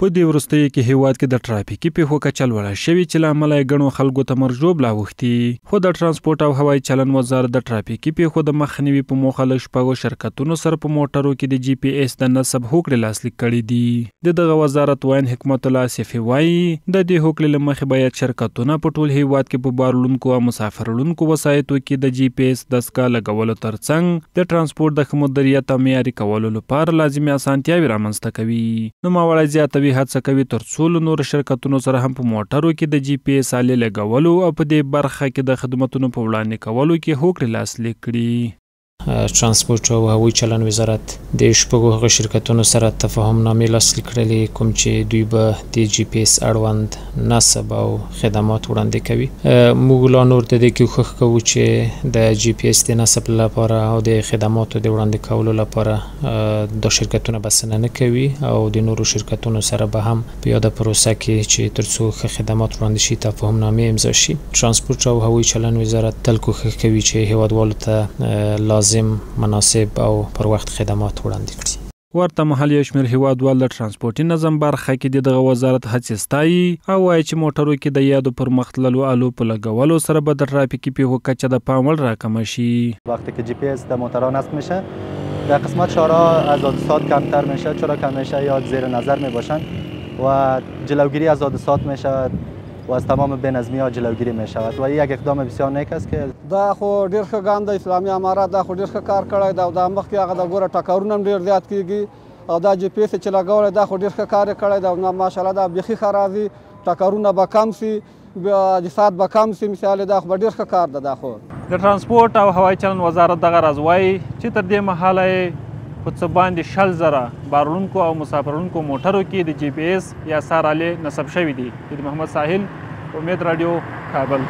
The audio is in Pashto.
په دې وروستیو کې هیواد کې د ټرافیکي پیښو کچه لوړه شوې چې له امله یې ګڼو خلکو ته مرګ ژوبله اوښتي. خو د ټرانسپورټ او هوایي چلند وزارت د ټرافیکي پیښو د مخنیوي په موخه له 6 شرکتونو سره په موټرو کې د جی پی ایس د نصب هوکړې لاسلیک کړي دي. د دغه وزارت وایي حکمت الله آصفي وایي د دې هوکړې له مخې باید شرکتونه په ټول هیواد کې په بار وړونکو او مسافر وړونکو وسایطو کې د جی پی ایس دستګاه لګولو ترڅنګ د ټرانسپورټ د ښه مدیریت او معیاري کولو لپاره لازمي اسانتیاوې رامنځته کوي. نوموړی زیاتوي هڅه کوي ترڅو له نورو شرکتونو سره هم په موټرو کې د جی پی ایس آلې لګولو او په دې برخه کې د خدماتو په وړاندې کولو کې هوکړې لاسلیک کړي. ترانسپورټ او هوایي چلند وزارت د 6 هغه شرکتونو سره تفاهم نامې لاسلیک کړلې کوم چې دوی به د جی پی ایس اړوند نصب او خدمات وړاندې کوي. موږ لا نور د دې کوښښ کوو چې د جی پی ایس د نصب لپاره او د خدماتو د وړاندې کولو لپاره د شرکتونو بسنه نه کوي او د نورو شرکتونو سره به هم په یاده پروسه کې چې ترڅو ښه خدمات وړاندې شي تفاهم نامې امضا شي. ترانسپورټ او هوایي چلند وزارت تل کوښښ کوي چې هیوادوالو ته لازم مناسب او پر وخت خدمات وړاندې کړي. ورته مهال یو شمېر هیوادوال د ټرانسپورټي نظم برخه کې دغه وزارت هڅې ستایي او وایي چې موټرو کې د یادو پرمختللو آلو په لګولو سره به د ټرافیکي پیښو کچه د پام وړ راکمه شي. وقتی که جی پی اس در موترها نصب میشه در قسمت شارع از حادثات کمتر میشه. چرا کم میشه؟ یا زیر نظر میباشن و جلوگیری از حادثات میشه و از تمام بینظمی ها جلوگیری می شود و یک اقدام بسیار نیک است که دا خو ډیر ښه ګام د اسلامي امارات دا خو ډیر ښه کار کړی دا او دا مخکې هغه د ګوره ټکرونه هم ډیر زیات کیږي او دا جی پی ایس چې لګولی دا خو ډیر ښه کار یې کړی دا ماشاءالله دا بیخي ښه راځي ټکرونه به کم سي حادثات به کم سي. مثال دا خو به ډیر ښه کار ده. دا خو د ټرانسپورټ او هوایي چلند وزارت دغه راز وایي چې تر دې مهاله یې په څه باندې 100,000 بار وړونکو او مسافر وړونکو موټرو کې د جی پی ایس یا سار آلې نصب شوي دي. د محمد ساحل، امید رادیو، کابل.